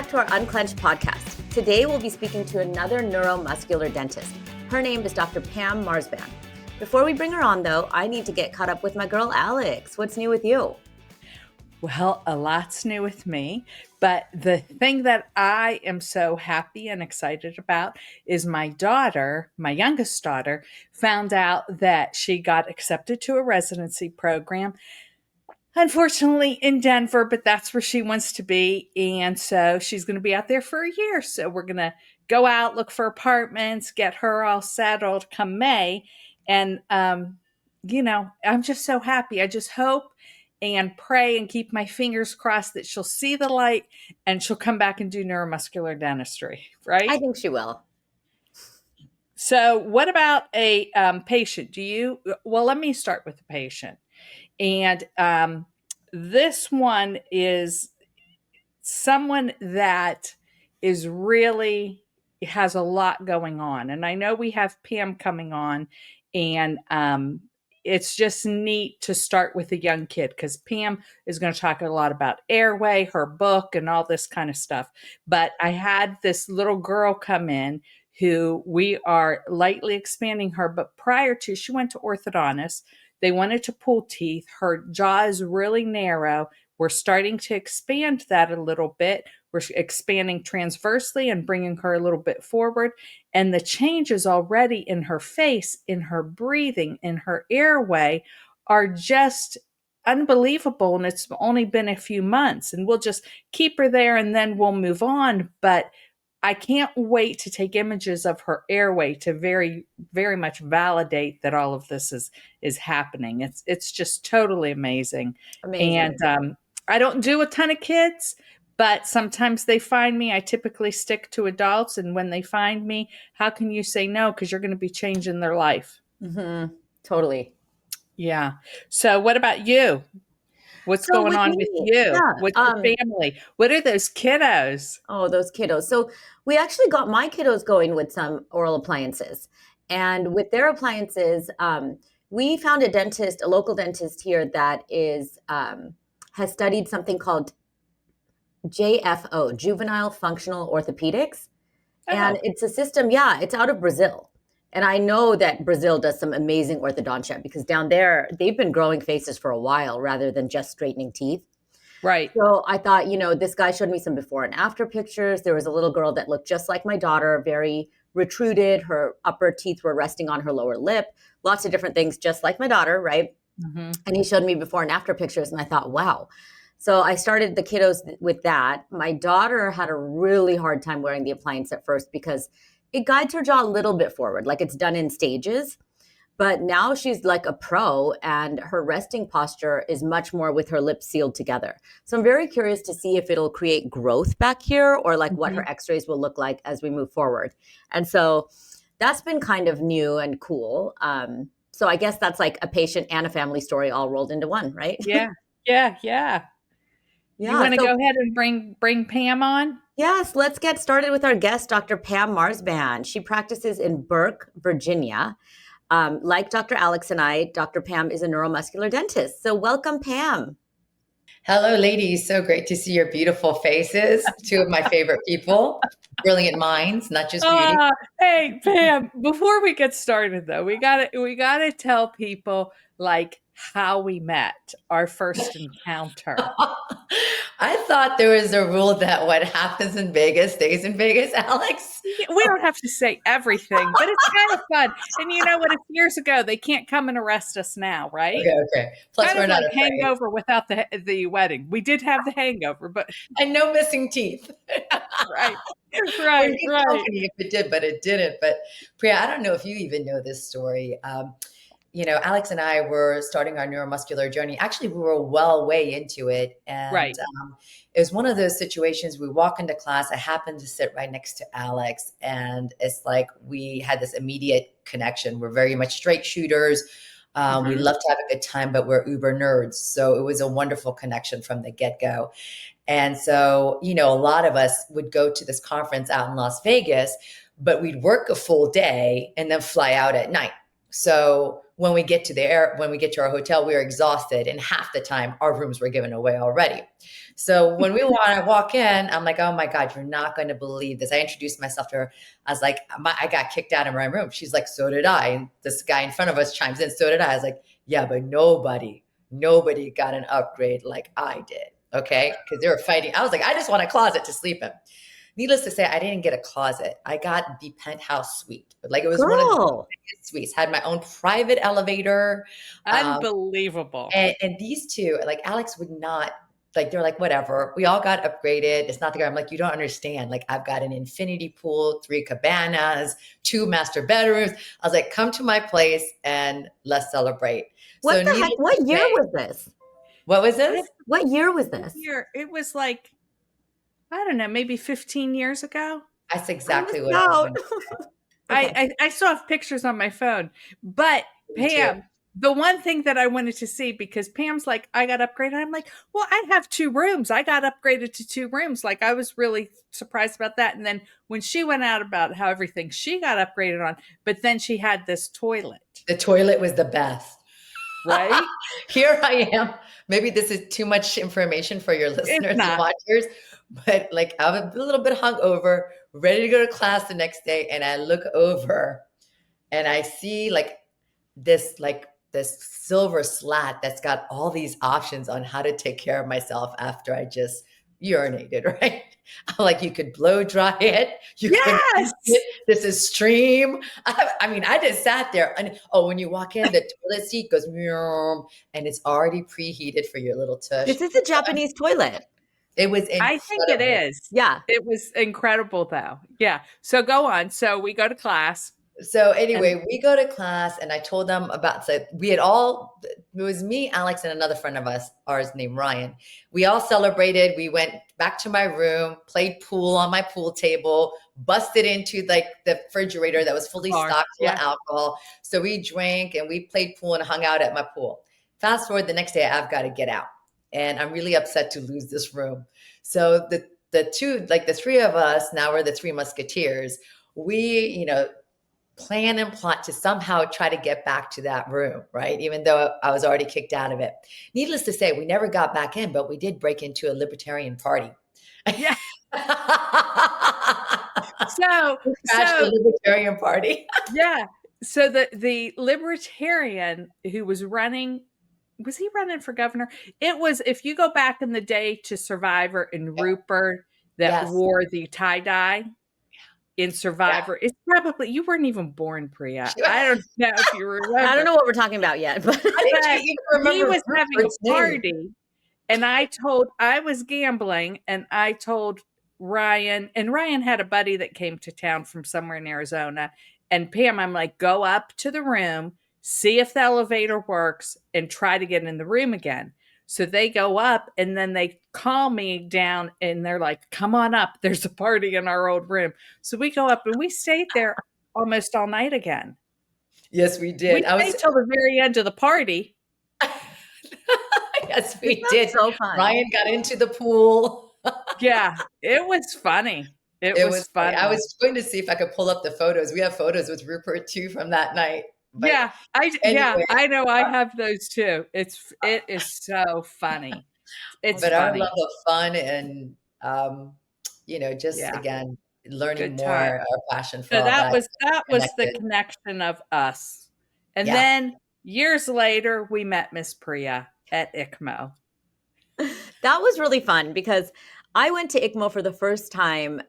back to our Unclenched podcast. Today we'll be speaking to another neuromuscular dentist. Her name is Dr. Pam Marzban. Before we bring her on, though, I need to get caught up with my girl, Alex. What's new with you? Well, a lot's new with me, but the thing that I am so happy and excited about is my daughter, my youngest daughter, found out that she got accepted to a residency program, unfortunately in Denver, but that's where she wants to be. And so she's going to be out there for a year. So we're going to go out, look for apartments, get her all settled come May. And, I'm just so happy. I just hope and pray and keep my fingers crossed that she'll see the light and she'll come back and do neuromuscular dentistry, right? I think she will. So what about a patient? Well, let me start with the patient. And this one is someone that is really has a lot going on. And I know we have Pam coming on, and it's just neat to start with a young kid because Pam is going to talk a lot about Airway, her book, and all this kind of stuff. But I had this little girl come in who we are lightly expanding her, but prior to, she went to orthodontist. They wanted to pull teeth. Her jaw is really narrow. We're starting to expand that a little bit. We're expanding transversely and bringing her a little bit forward. And the changes already in her face, in her breathing, in her airway are just unbelievable. And it's only been a few months, and we'll just keep her there and then we'll move on. But I can't wait to take images of her airway to very, very much validate that all of this is happening. It's just totally amazing. Amazing. And I don't do a ton of kids, but sometimes they find me. I typically stick to adults, and when they find me, how can you say no? Because you're going to be changing their life. Mm-hmm. Totally. Yeah. So what about you? What's going on with you? Yeah, What's your family? What are those kiddos? Oh, those kiddos. So we actually got my kiddos going with some oral appliances. And with their appliances, we found a local dentist here that has studied something called JFO, Juvenile Functional Orthopedics. Oh. And it's a system, it's out of Brazil. And I know that Brazil does some amazing orthodontia because down there, they've been growing faces for a while rather than just straightening teeth. Right. So I thought, this guy showed me some before and after pictures. There was a little girl that looked just like my daughter, very retruded. Her upper teeth were resting on her lower lip, lots of different things, just like my daughter, right? Mm-hmm. And he showed me before and after pictures, and I thought, wow. So I started the kiddos with that. My daughter had a really hard time wearing the appliance at first because it guides her jaw a little bit forward, like it's done in stages. But now she's like a pro, and her resting posture is much more with her lips sealed together. So I'm very curious to see if it'll create growth back here or like what her x-rays will look like as we move forward. And so that's been kind of new and cool. So I guess that's like a patient and a family story all rolled into one, right? Yeah. You want to go ahead and bring Pam on? Yes, let's get started with our guest, Dr. Pam Marzban. She practices in Burke, Virginia. Like Dr. Alex and I, Dr. Pam is a neuromuscular dentist. So welcome, Pam. Hello, ladies. So great to see your beautiful faces. Two of my favorite people, brilliant minds, not just beauty. Hey, Pam, before we get started though, we gotta tell people like how we met, our first encounter. I thought there was a rule that what happens in Vegas stays in Vegas, Alex. We don't have to say everything, but it's kind of fun. And you know what? It's years ago. They can't come and arrest us now, right? Okay. Plus, kind we're of not like afraid. hangover without the wedding. We did have the hangover, but and no missing teeth. Right. If it did, but it didn't. But Priya, I don't know if you even know this story. Alex and I were starting our neuromuscular journey. Actually, we were well way into it. And it was one of those situations we walk into class. I happened to sit right next to Alex. And it's like we had this immediate connection. We're very much straight shooters. We love to have a good time, but we're uber nerds. So it was a wonderful connection from the get-go. And so, a lot of us would go to this conference out in Las Vegas, but we'd work a full day and then fly out at night. So when we get to our hotel, we are exhausted, and half the time our rooms were given away already. So when we want to walk in, I'm like, oh my God, you're not going to believe this. I introduced myself to her. I was like, I got kicked out of my room. She's like, so did I. And this guy in front of us chimes in, so did I. I was like, yeah, but nobody got an upgrade like I did. Okay. Because they were fighting. I was like, I just want a closet to sleep in. Needless to say, I didn't get a closet. I got the penthouse suite. Like, it was one of the biggest suites. Had my own private elevator. Unbelievable. And these two, like, Alex would not, like, they're like, whatever. We all got upgraded. It's not the guy. I'm like, you don't understand. Like, I've got an infinity pool, 3 cabanas, 2 master bedrooms. I was like, come to my place and let's celebrate. What the heck? What year was this? What was this? What year was this? It was like, I don't know, maybe 15 years ago. That's exactly what I was. Okay. I still have pictures on my phone. But Pam, the one thing that I wanted to see, because Pam's like, I got upgraded. I'm like, well, I have 2 rooms. I got upgraded to 2 rooms. Like, I was really surprised about that. And then when she went out about how everything she got upgraded on, but then she had this toilet. The toilet was the best. Right? Here I am. Maybe this is too much information for your listeners and watchers, but like, I'm a little bit hungover, ready to go to class the next day. And I look over and I see this silver slat that's got all these options on how to take care of myself after I just urinated, right? I'm like, you could blow dry it. You can rinse it. This is stream. I mean, I just sat there and when you walk in, the toilet seat goes and it's already preheated for your little tush. This is a Japanese toilet. It was incredible. I think it is. Yeah. It was incredible though. Yeah. So go on. So we go to class. So anyway, we go to class and I told them about, so it was me, Alex, and another friend of ours named Ryan. We all celebrated. We went back to my room, played pool on my pool table, busted into like the refrigerator that was fully stocked full of alcohol. So we drank and we played pool and hung out at my pool. Fast forward the next day, I've got to get out and I'm really upset to lose this room. So the 3 of us, now we're the 3 musketeers. We, plan and plot to somehow try to get back to that room, right? Even though I was already kicked out of it. Needless to say, we never got back in, but we did break into a libertarian party. Yeah. So the libertarian party. Yeah. So the libertarian who was running, was he running for governor? It was, if you go back in the day to Survivor and Rupert that wore the tie-dye in Survivor. It's probably, you weren't even born, Priya. I don't know if you remember. I don't know what we're talking about yet, but he was having a party and I was gambling and I told Ryan, and Ryan had a buddy that came to town from somewhere in Arizona, and Pam, I'm like, go up to the room, see if the elevator works and try to get in the room again. So they go up and then they call me down and they're like, come on up. There's a party in our old room. So we go up and we stayed there almost all night again. Yes, we did. We stayed till the very end of the party. Yes, we did. So fun. Ryan got into the pool. Yeah, it was funny. It was funny. I was going to see if I could pull up the photos. We have photos with Rupert too from that night. But anyway, I know I have those too. It is so funny. It's funny. Our love of fun and again learning more, our passion for so all that was the connection of us. And then years later we met Miss Priya at ICMO. That was really fun because I went to ICMO for the first time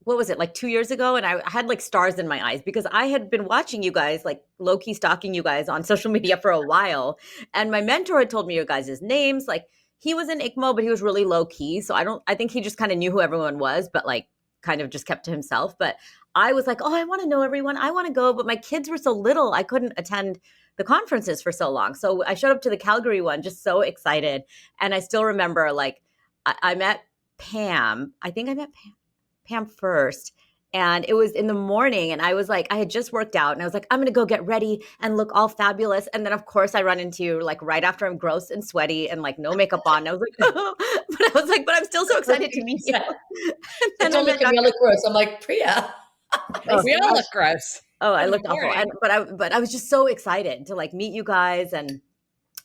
what was it, like 2 years ago? And I had like stars in my eyes because I had been watching you guys, like low-key stalking you guys on social media for a while. And my mentor had told me your guys' names. Like he was in ICMO, but he was really low-key. So I think he just kind of knew who everyone was, but like kind of just kept to himself. But I was like, oh, I want to know everyone. I want to go. But my kids were so little, I couldn't attend the conferences for so long. So I showed up to the Calgary one, just so excited. And I still remember like I met Pam. I think I met Pam first, and it was in the morning, and I was like, I had just worked out and I was like, I'm going to go get ready and look all fabulous. And then of course I run into you like right after I'm gross and sweaty and like no makeup on. And I was like, but I'm still so excited to meet you. And don't look at me, I look gross. I'm like, Priya. Oh, We all look gross. oh, I In the looked awful. morning. But I was just so excited to like meet you guys. And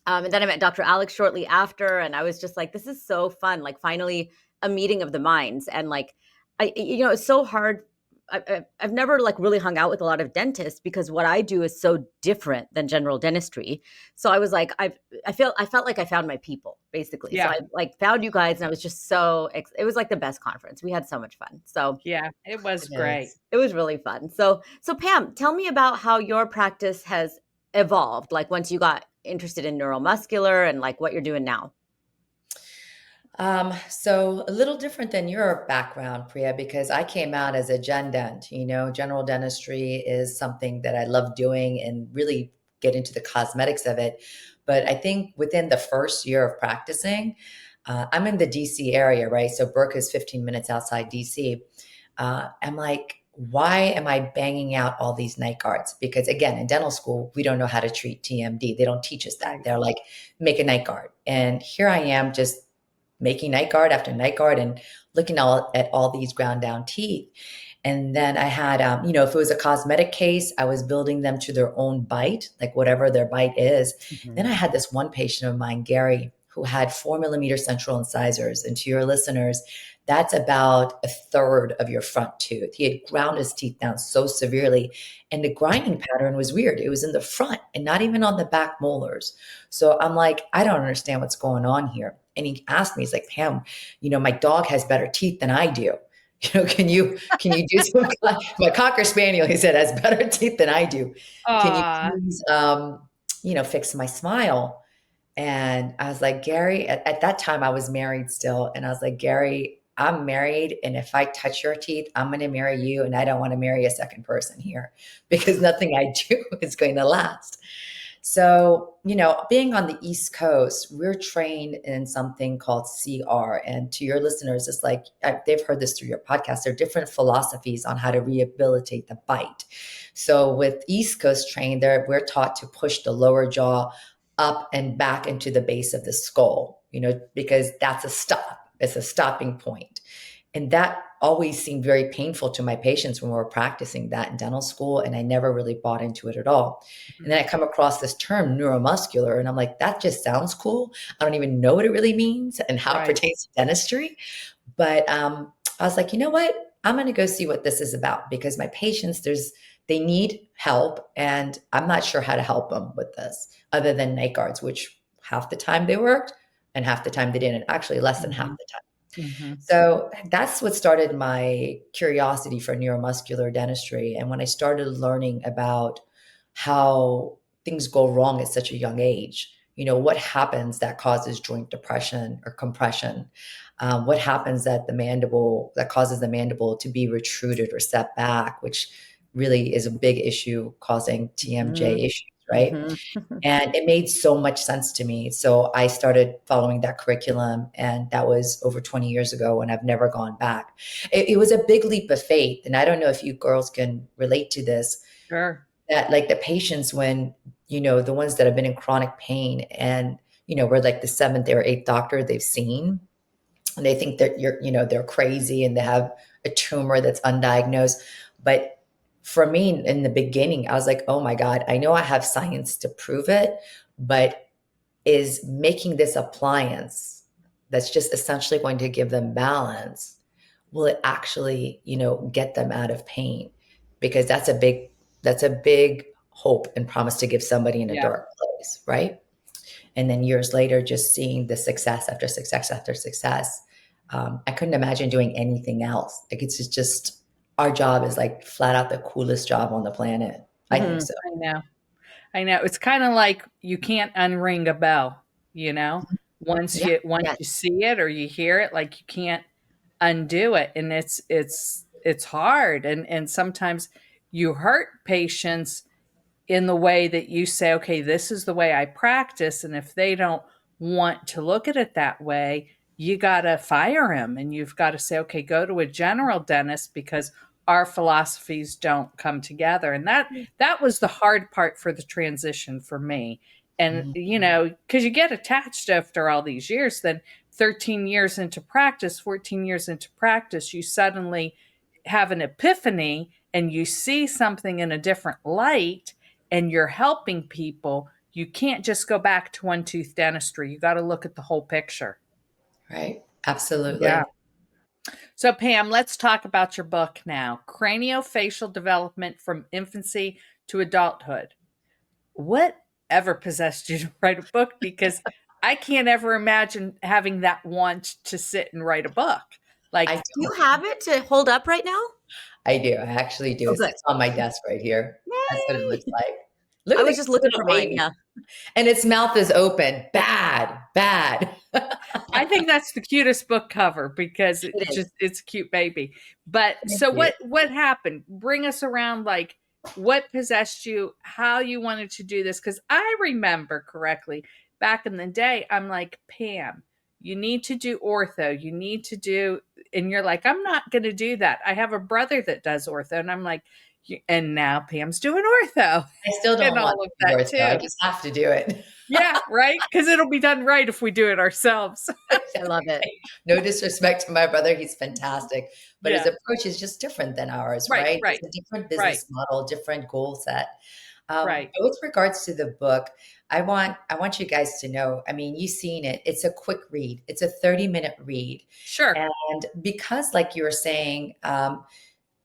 then I met Dr. Alex shortly after, and I was just like, this is so fun. Like finally a meeting of the minds. And like, it's so hard. I've never like really hung out with a lot of dentists because what I do is so different than general dentistry. So I was like, I felt like I found my people basically. So Yeah. I like found you guys, and I was just it was like the best conference. We had so much fun. So Yeah, it was It great. is. it was really fun. So Pam, tell me about how your practice has evolved. Like once you got interested in neuromuscular and like what you're doing now. So a little different than your background, Priya, because I came out as a gen dent. General dentistry is something that I love doing and really get into the cosmetics of it. But I think within the first year of practicing, I'm in the DC area, right? So Burke is 15 minutes outside DC. I'm like, why am I banging out all these night guards? Because again, in dental school, we don't know how to treat TMD. They don't teach us that. Right. They're like, make a night guard. And here I am just making night guard after night guard and looking at all these ground down teeth. And then I had, if it was a cosmetic case, I was building them to their own bite, like whatever their bite is. Then I had this one patient of mine, Gary, who had 4 millimeter central incisors. And to your listeners, that's about a third of your front tooth. He had ground his teeth down so severely. And the grinding pattern was weird. It was in the front and not even on the back molars. So I'm like, I don't understand what's going on here. And he asked me, he's like, Pam, my dog has better teeth than I do. Can you do some, my Cocker Spaniel, he said, has better teeth than I do. Can you Aw. please, fix my smile? And I was like, Gary, at that time I was married still. And I was like, Gary, I'm married. And if I touch your teeth, I'm going to marry you. And I don't want to marry a second person here because nothing I do is going to last. So, being on the East Coast, we're trained in something called CR. And to your listeners, it's like they've heard this through your podcast. There are different philosophies on how to rehabilitate the bite. So, with East Coast trained, we're taught to push the lower jaw up and back into the base of the skull, because that's a stop. It's a stopping point. And that always seemed very painful to my patients when we were practicing that in dental school. And I never really bought into it at all. And then I come across this term neuromuscular, and I'm like, that just sounds cool. I don't even know what it really means and how it pertains to dentistry. But I was like, you know what? I'm going to go see what this is about because my patients, they need help. And I'm not sure how to help them with this other than night guards, which half the time they worked and half the time they didn't, actually less than half the time. So that's what started my curiosity for neuromuscular dentistry. And when I started learning about how things go wrong at such a young age, what happens that causes joint depression or compression? What happens that causes the mandible to be retruded or set back, which really is a big issue causing TMJ issues, right? And it made so much sense to me. So I started following that curriculum, and that was over 20 years ago, and I've never gone back. It was a big leap of faith. And I don't know if you girls can relate to this. Sure. That like the patients when, the ones that have been in chronic pain and, we're like the seventh or eighth doctor they've seen, and they think that they're crazy and they have a tumor that's undiagnosed. But for me in the beginning, I was like, oh my God, I know I have science to prove it, but is making this appliance that's just essentially going to give them balance, will it actually, get them out of pain? Because that's a big hope and promise to give somebody in a dark place, right? And then years later, just seeing the success after success after success, I couldn't imagine doing anything else. Like it's just our job is like flat out the coolest job on the planet. I think so. I know. It's kind of like you can't unring a bell, once Yeah. you see it or you hear it, like you can't undo it. And it's hard. And sometimes you hurt patients in the way that you say, okay, this is the way I practice. And if they don't want to look at it that way, you got to fire him and you've got to say, okay, go to a general dentist because our philosophies don't come together. And that was the hard part for the transition for me. And, because you get attached after all these years, then 13 years into practice, 14 years into practice, you suddenly have an epiphany and you see something in a different light and you're helping people, you can't just go back to one tooth dentistry. You got to look at the whole picture. Right. Yeah. Absolutely. So, Pam, let's talk about your book now, Craniofacial Development from Infancy to Adulthood. What ever possessed you to write a book? Because I can't ever imagine having that want to sit and write a book. I Like, Do you don't. have it to hold up right now? I do. I actually do. Oh, It good. sits on my desk right here. That's what it looks Yay! like. Look I at was the just cute looking little for mine. baby. Yeah. And its mouth is open. Bad, bad. I think that's the cutest book cover because It is. it's a cute baby. But Thank so you. what happened? Bring us around, like what possessed you, how you wanted to do this, because I remember correctly back in the day, I'm like, Pam, you need to do ortho. You need to do, and you're like, I'm not going to do that. I have a brother that does ortho, and I'm like, and now Pam's doing ortho I still and don't want all of to do that ortho. I too. just have to do it. Yeah, right. Because it'll be done right if we do it ourselves. I love it. No disrespect to my brother, he's fantastic, but his Yeah. approach is just different than ours, Right. right? Right. It's a different Right. business model, different goal set. Right. But with regards to the book, I want you guys to know. I mean, you've seen it. It's a quick read. It's a 30-minute read, Sure. and because, like you were saying,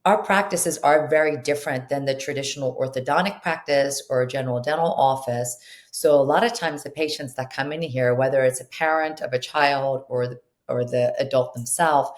our practices are very different than the traditional orthodontic practice or general dental office. So a lot of times the patients that come in here, whether it's a parent of a child or the adult themselves,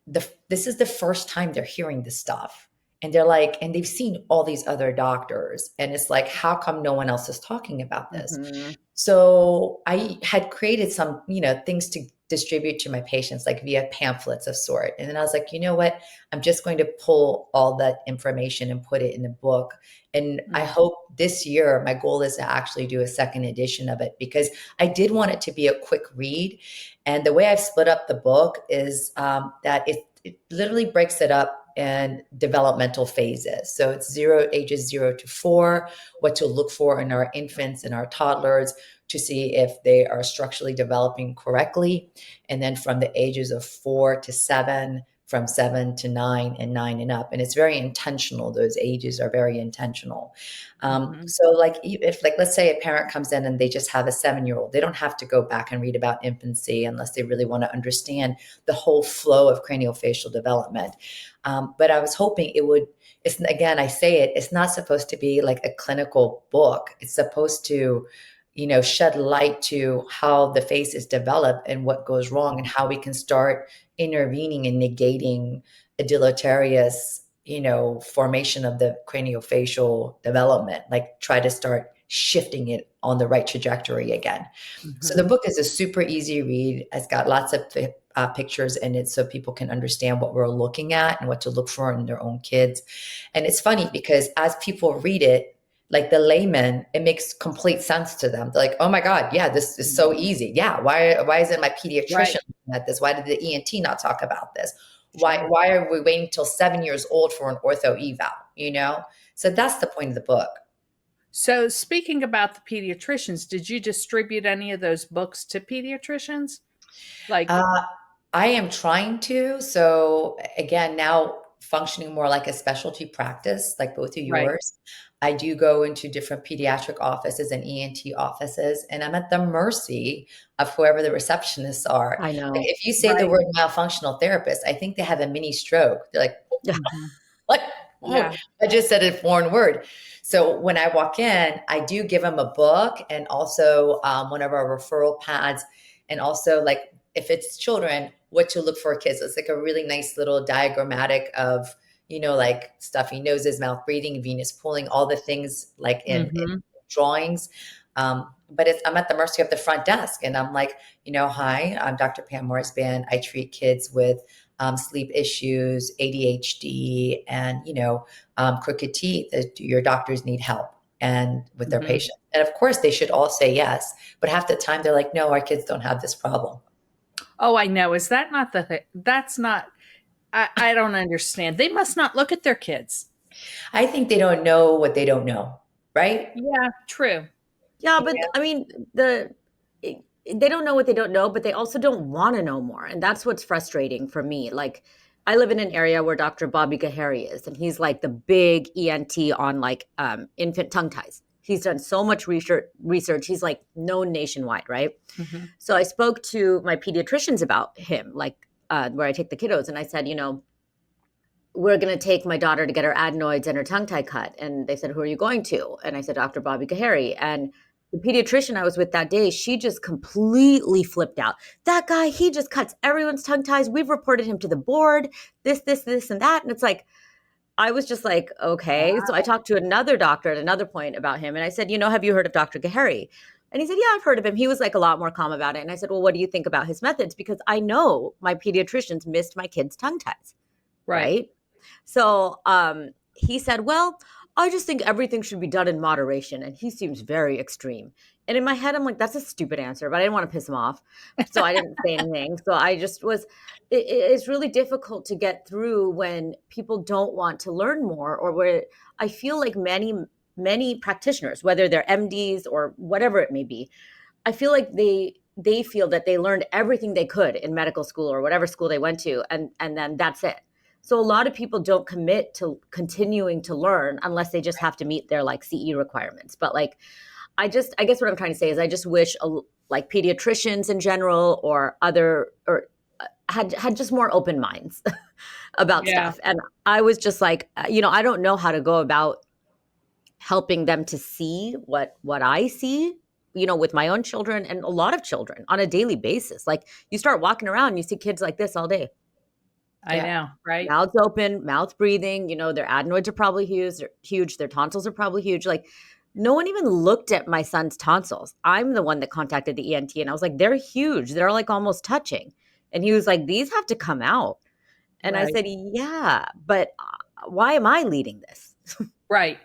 this is the first time they're hearing this stuff. And they're like, and they've seen all these other doctors. And it's like, how come no one else is talking about this? Mhm. So I had created some, things to distribute to my patients, like via pamphlets of sort. And then I was like, you know what? I'm just going to pull all that information and put it in a book. And I Mhm. hope this year, my goal is to actually do a second edition of it because I did want it to be a quick read. And the way I've split up the book is that it literally breaks it up in developmental phases. So it's ages 0 to 4, what to look for in our infants and our toddlers to see if they are structurally developing correctly. And then from the ages of 4 to 7, from 7 to 9, and 9 and up. And it's very intentional. Those ages are very intentional. Mhm. So like if like let's say a parent comes in and they just have a 7-year-old, they don't have to go back and read about infancy unless they really want to understand the whole flow of craniofacial development. But I was hoping it would, it's again, I say it, it's not supposed to be like a clinical book. It's supposed to, shed light to how the face is developed and what goes wrong and how we can start intervening and negating a deleterious, formation of the craniofacial development, like try to start shifting it on the right trajectory again. So the Mhm. book is a super easy read. It's got lots of pictures in it so people can understand what we're looking at and what to look for in their own kids. And it's funny because as people read it, like the layman, it makes complete sense to them. They're like, "Oh my God, yeah, this is so easy. Yeah, why isn't my pediatrician Right. looking at this? Why did the ENT not talk about this? Why Sure. why are we waiting till 7 years old for an ortho eval? So that's the point of the book. So, speaking about the pediatricians, did you distribute any of those books to pediatricians? Like, Uh, I am trying to. So again, now functioning more like a specialty practice, like both of right. yours. I do go into different pediatric offices and ENT offices, and I'm at the mercy of whoever the receptionists are. I Like know. if you say the Right. word malfunctional therapist, I think they have a mini stroke. They're like, Mhm. like, oh, Yeah. I just said a foreign word. So when I walk in, I do give them a book and also one of our referral pads. And also, like, if it's children, what to look for kids. It's like a really nice little diagrammatic of, like stuffy noses, mouth breathing, venous pulling, all the things like in Mhm. drawings. But I'm at the mercy of the front desk. And I'm like, hi, I'm Dr. Pam Marzban. I treat kids with sleep issues, ADHD, and crooked teeth. Your doctors need help and with their Mhm. patients. And of course, they should all say yes. But half the time, they're like, no, our kids don't have this problem. Oh, I know. Is that not the thing? That's not, I don't understand. They must not look at their kids. I think they don't know what they don't know, right? Yeah, true. Yeah, but Yeah. I mean, they don't know what they don't know, but they also don't want to know more. And that's what's frustrating for me. Like, I live in an area where Dr. Bobby Gahary is, and he's like the big ENT on like infant tongue ties. He's done so much research. He's like known nationwide, right? Mm-hmm. So I spoke to my pediatricians about him, like where I take the kiddos, and I said, we're going to take my daughter to get her adenoids and her tongue tie cut. And they said, who are you going to? And I said, Dr. Bobby Gahary. And the pediatrician I was with that day, she just completely flipped out. That guy, he just cuts everyone's tongue ties. We've reported him to the board, this, and that. And it's like, I was just like, okay. Wow. So I talked to another doctor at another point about him. And I said, have you heard of Dr. Gahary? And he said, yeah, I've heard of him. He was like a lot more calm about it. And I said, well, what do you think about his methods? Because I know my pediatricians missed my kids' tongue ties. Right. So he said, well, I just think everything should be done in moderation. And he seems very extreme. And in my head, I'm like, that's a stupid answer, but I didn't want to piss him off. So I didn't say anything. So I just it's really difficult to get through when people don't want to learn more, or where I feel like many practitioners, whether they're MDs or whatever it may be, I feel like they feel that they learned everything they could in medical school or whatever school they went to. And then that's it. So a lot of people don't commit to continuing to learn unless they just have to meet their like CE requirements. But like, I guess what I'm trying to say is I just wish like pediatricians in general or had just more open minds about stuff. And I was just like, I don't know how to go about helping them to see what I see, with my own children and a lot of children on a daily basis. Like you start walking around and you see kids like this all day. I know, right? Mouths open, mouth breathing, their adenoids are probably huge. Their tonsils are probably huge. Like no one even looked at my son's tonsils. I'm the one that contacted the ENT and I was like, they're huge. They're like almost touching. And he was like, these have to come out. And I said, yeah, but why am I leading this? Right.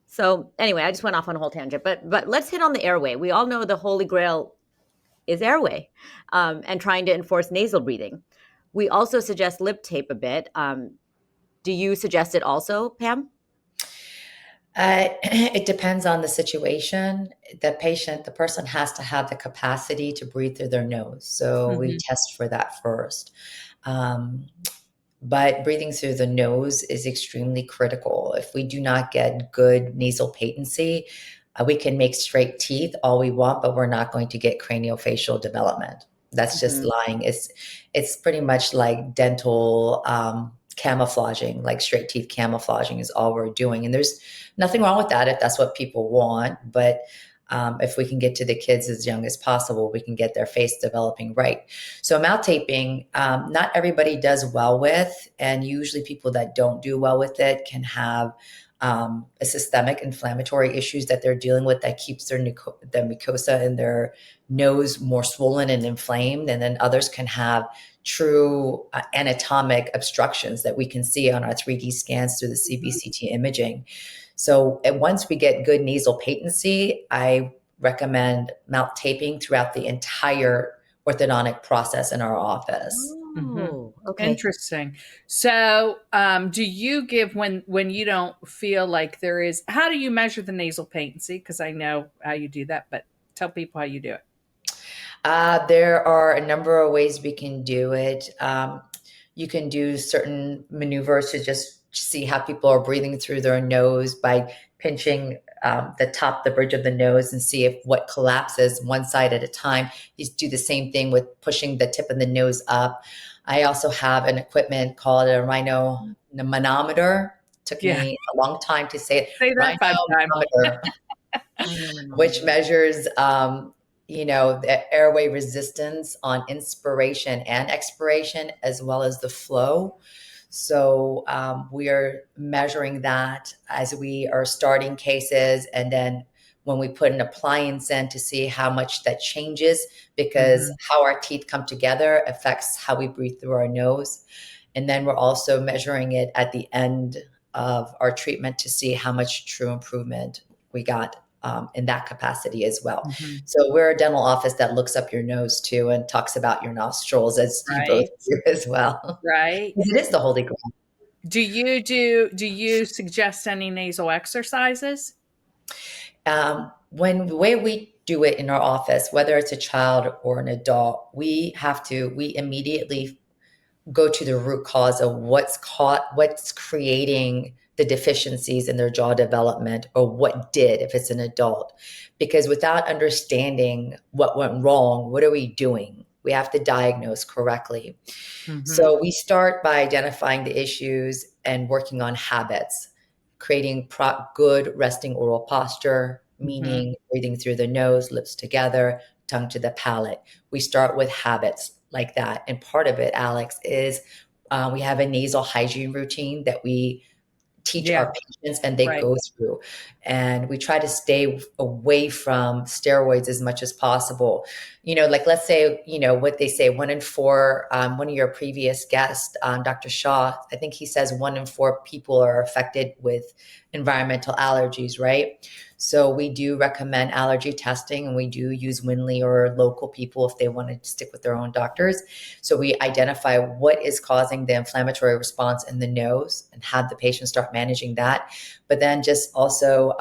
So anyway, I just went off on a whole tangent, but let's hit on the airway. We all know the holy grail is airway and trying to enforce nasal breathing. We also suggest lip tape a bit. Do you suggest it also, Pam? It depends on the situation. The person has to have the capacity to breathe through their nose. So we test for that first. But breathing through the nose is extremely critical. If we do not get good nasal patency, we can make straight teeth all we want, but we're not going to get craniofacial development. That's just lying. It's pretty much like dental camouflaging, like straight teeth camouflaging is all we're doing. And there's nothing wrong with that if that's what people want. But if we can get to the kids as young as possible, we can get their face developing right. So mouth taping, not everybody does well with, and usually people that don't do well with it can have a systemic inflammatory issues that they're dealing with that keeps the mucosa in their nose more swollen and inflamed. And then others can have true anatomic obstructions that we can see on our 3D scans through the CBCT imaging. So once we get good nasal patency, I recommend mouth taping throughout the entire orthodontic process in our office. Oh, okay. Interesting. So do you give when you don't feel like there is, how do you measure the nasal patency? Because I know how you do that, but tell people how you do it. There are a number of ways we can do it. You can do certain maneuvers to just see how people are breathing through their nose by pinching the bridge of the nose and see if what collapses one side at a time. You do the same thing with pushing the tip of the nose up. I also have an equipment called a rhino manometer. Took me a long time to say it. Say that 5 times. Which measures the airway resistance on inspiration and expiration, as well as the flow. So we are measuring that as we are starting cases. And then when we put an appliance in to see how much that changes, because how our teeth come together affects how we breathe through our nose. And then we're also measuring it at the end of our treatment to see how much true improvement we got in that capacity as well. So we're a dental office that looks up your nose too and talks about your nostrils, as you both do as well. Right. It is the holy grail. Do you suggest any nasal exercises? The way we do it in our office, whether it's a child or an adult, we immediately go to the root cause of what's creating the deficiencies in their jaw development, or what did, if it's an adult. Because without understanding what went wrong, what are we doing? We have to diagnose correctly. So we start by identifying the issues and working on habits, creating good resting oral posture, meaning breathing through the nose, lips together, tongue to the palate. We start with habits like that. And part of it, Alex, is we have a nasal hygiene routine that we teach Yeah. our patients and they Right. go through. And we try to stay away from steroids as much as possible. Like, let's say, what they say, 1 in 4, one of your previous guests, Dr. Shaw, I think he says 1 in 4 people are affected with environmental allergies, right? So we do recommend allergy testing, and we do use Winley or local people if they want to stick with their own doctors. So we identify what is causing the inflammatory response in the nose and have the patient start managing that. But then just also,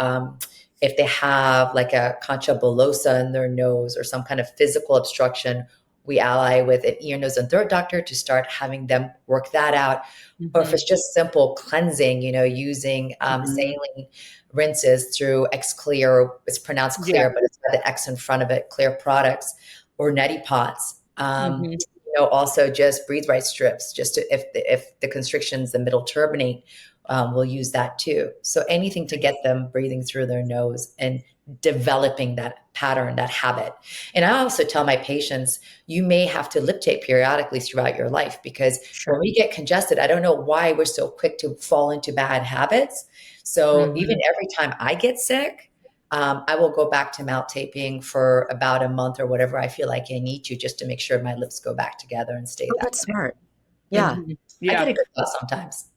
if they have like a concha bullosa in their nose or some kind of physical obstruction, we ally with an ear, nose, and throat doctor to start having them work that out. Or if it's just simple cleansing, using saline rinses through X-Clear, it's pronounced clear, but it's got the X in front of it, Clear products, or neti pots. Also just breathe right strips, just to, if the constrictions, the middle turbinate, we'll use that too. So anything to get them breathing through their nose and developing that pattern, that habit. And I also tell my patients, you may have to lip tape periodically throughout your life, because when we get congested, I don't know why we're so quick to fall into bad habits. So even every time I get sick, I will go back to mouth taping for about a month or whatever I feel like I need to, just to make sure my lips go back together and stay that That's way. smart. Yeah. I get a good thought sometimes.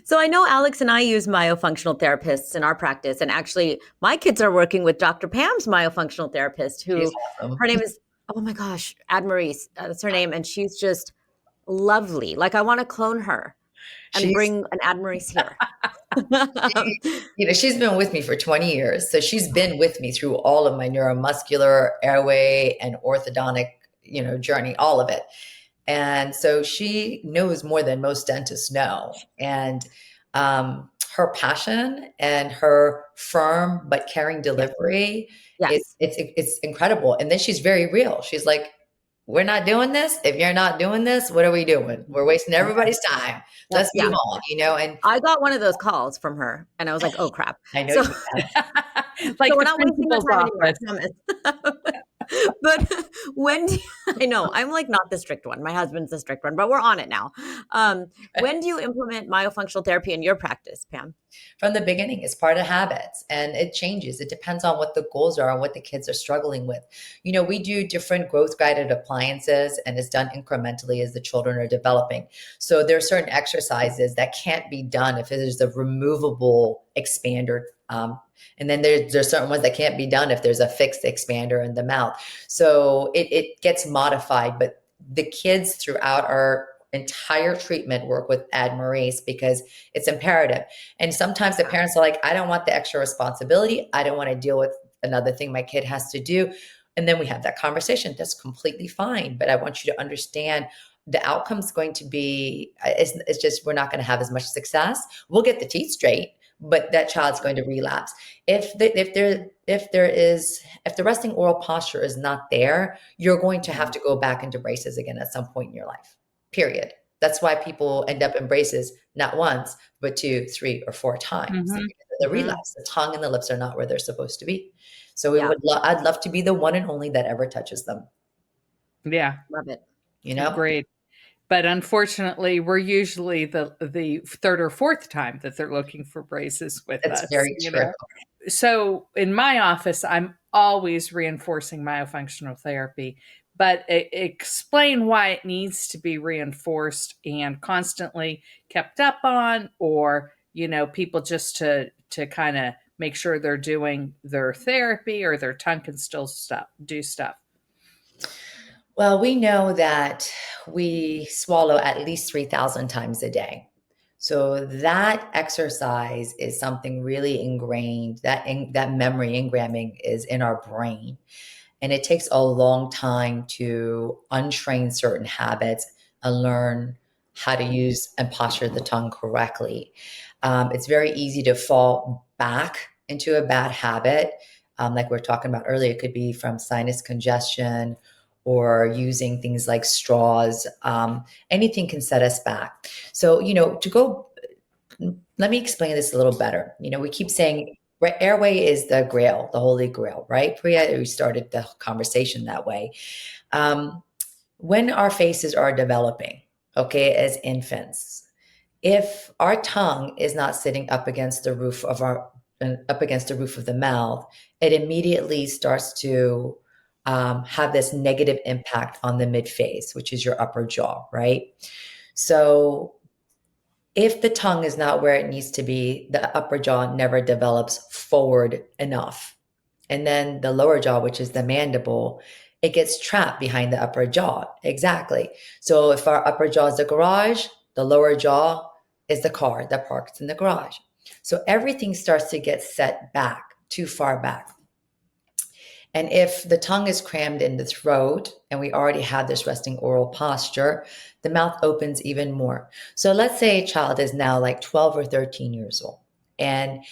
So I know Alex and I use myofunctional therapists in our practice, and actually my kids are working with Dr. Pam's myofunctional therapist, who She's awesome. her name is, oh my gosh, Admarise, that's her name, and she's just lovely. Like, I want to clone her and bring an Admarise here. She's been with me for 20 years. So she's been with me through all of my neuromuscular, airway, and orthodontic, journey, all of it. And so she knows more than most dentists know. And her passion and her firm but caring delivery, it's incredible. And then she's very real. She's like, we're not doing this. If you're not doing this, what are we doing? We're wasting everybody's time. Let's move on, And I got one of those calls from her, and I was like, oh crap. I know you have. Like, so we're the not wasting our principal's time anymore, office. I promise. But I know I'm like not the strict one. My husband's the strict one, but we're on it now. When do you implement myofunctional therapy in your practice, Pam? From the beginning, it's part of habits, and it changes. It depends on what the goals are and what the kids are struggling with. We do different growth guided appliances, and it's done incrementally as the children are developing. So there are certain exercises that can't be done if it is a removable expander. And then there's certain ones that can't be done if there's a fixed expander in the mouth. So it gets modified, but the kids throughout our entire treatment work with Admarise because it's imperative. And sometimes the parents are like, I don't want the extra responsibility. I don't want to deal with another thing my kid has to do. And then we have that conversation. That's completely fine. But I want you to understand the outcome's going to be, it's just, we're not going to have as much success. We'll get the teeth straight, but that child's going to relapse. If the resting oral posture is not there, you're going to have to go back into braces again at some point in your life, period. That's why people end up in braces not once, but 2, 3, or 4 times. The relapse, the tongue and the lips are not where they're supposed to be. So I'd love to be the one and only that ever touches them. Yeah. Love it. Agreed. But unfortunately, we're usually the 3rd or 4th time that they're looking for braces with us. That's very true. So in my office, I'm always reinforcing myofunctional therapy, but explain why it needs to be reinforced and constantly kept up on, or, people just to kind of make sure they're doing their therapy or their tongue can still do stuff. Well, we know that we swallow at least 3,000 times a day. So that exercise is something really ingrained, that memory engramming is in our brain. And it takes a long time to untrain certain habits and learn how to use and posture the tongue correctly. It's very easy to fall back into a bad habit. Like we were talking about earlier, it could be from sinus congestion or using things like straws. Anything can set us back. So, let me explain this a little better. We keep saying Airway is the grail, the holy grail, right? Priya, we started the conversation that way. When our faces are developing, okay, as infants, if our tongue is not sitting up against the roof of the mouth, it immediately starts to have this negative impact on the midface, which is your upper jaw, right? So if the tongue is not where it needs to be, the upper jaw never develops forward enough. And then the lower jaw, which is the mandible, it gets trapped behind the upper jaw. Exactly. So if our upper jaw is the garage, the lower jaw is the car that parks in the garage. So everything starts to get set back, too far back. And if the tongue is crammed in the throat and we already have this resting oral posture, the mouth opens even more. So let's say a child is now like 12 or 13 years old and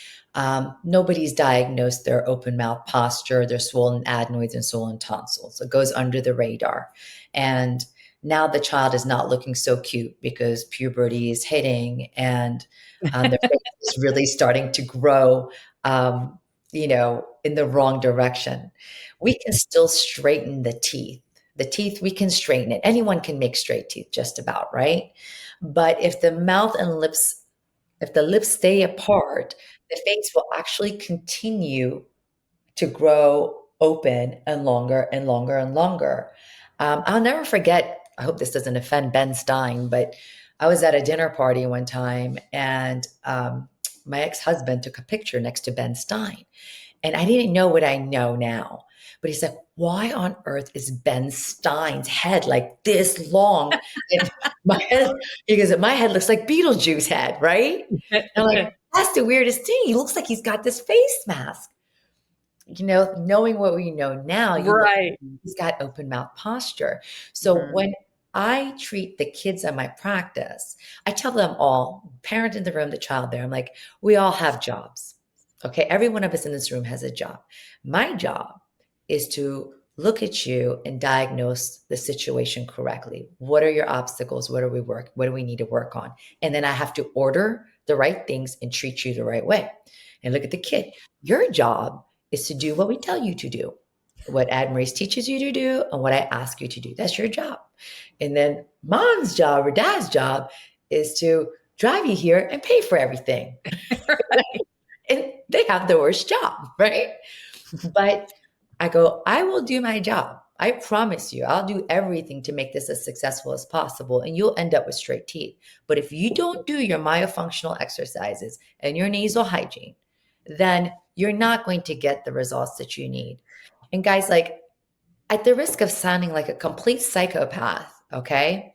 nobody's diagnosed their open mouth posture, their swollen adenoids and swollen tonsils. It goes under the radar. And now the child is not looking so cute because puberty is hitting and their face is really starting to grow, in the wrong direction. We can still straighten the teeth. The teeth, we can straighten it. Anyone can make straight teeth just about, right? But if the lips stay apart, the face will actually continue to grow open and longer and longer and longer. I'll never forget, I hope this doesn't offend Ben Stein, but I was at a dinner party one time and my ex-husband took a picture next to Ben Stein. And I didn't know what I know now. But he said, why on earth is Ben Stein's head like this long? And he goes, my head looks like Beetlejuice's head, right? And I'm like, that's the weirdest thing. He looks like he's got this face mask. Knowing what we know now, Right. he's got open mouth posture. So when I treat the kids in my practice, I tell them all, parent in the room, the child there, I'm like, we all have jobs. Okay, every one of us in this room has a job. My job is to look at you and diagnose the situation correctly. What are your obstacles? What do we need to work on? And then I have to order the right things and treat you the right way. And look at the kid. Your job is to do what we tell you to do, what Admarise teaches you to do, and what I ask you to do. That's your job. And then mom's job or dad's job is to drive you here and pay for everything. Right? And they have the worst job, right? But I go, I will do my job. I promise you, I'll do everything to make this as successful as possible. And you'll end up with straight teeth. But if you don't do your myofunctional exercises and your nasal hygiene, then you're not going to get the results that you need. And guys, like, at the risk of sounding like a complete psychopath, okay?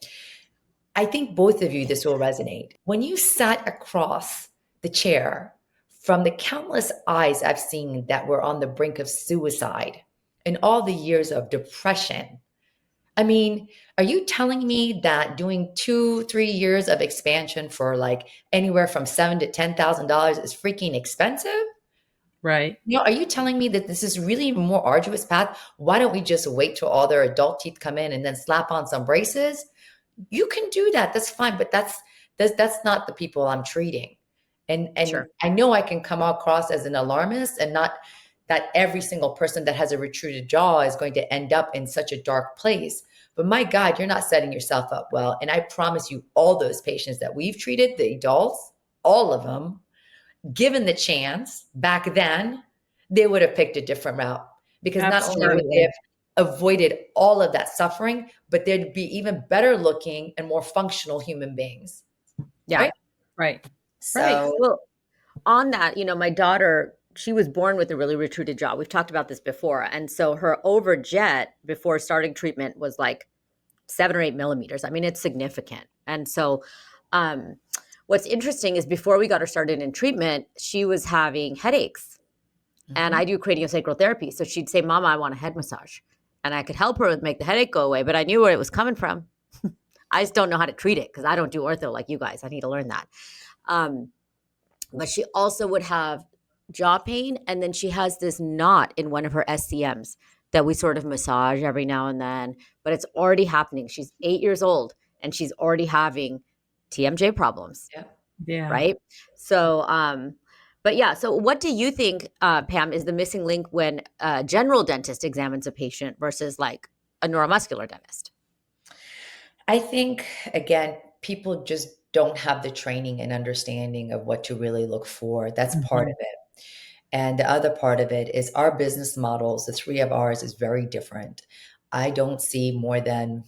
I think both of you, this will resonate. When you sat across the chair from the countless eyes I've seen that were on the brink of suicide and all the years of depression, I mean, are you telling me that doing 2-3 years of expansion for like anywhere from $7,000 to $10,000 is freaking expensive? Right. Are you telling me that this is really a more arduous path? Why don't we just wait till all their adult teeth come in and then slap on some braces? You can do that. That's fine. But that's not the people I'm treating. And Sure. I know I can come across as an alarmist, and not that every single person that has a retruded jaw is going to end up in such a dark place. But my God, you're not setting yourself up well. And I promise you, all those patients that we've treated, the adults, all of them, given the chance back then, they would have picked a different route, because not only would they have avoided all of that suffering, but they'd be even better looking and more functional human beings. Yeah. Right. So, Well, on that, my daughter, she was born with a really retruded jaw. We've talked about this before. And so her overjet before starting treatment was like 7 or 8 millimeters. I mean, it's significant. And so what's interesting is before we got her started in treatment, she was having headaches. and I do craniosacral therapy. So she'd say, Mama, I want a head massage. And I could help her make the headache go away, but I knew where it was coming from. I just don't know how to treat it because I don't do ortho like you guys. I need to learn that. But she also would have jaw pain. And then she has this knot in one of her SCMs that we sort of massage every now and then, but it's already happening. She's 8 years old and she's already having TMJ problems. Yeah. Yeah. Right. So, but yeah. So what do you think, Pam, is the missing link when a general dentist examines a patient versus like a neuromuscular dentist? I think, again, people just don't have the training and understanding of what to really look for. That's part of it. And the other part of it is our business models, the three of ours, is very different. I don't see more than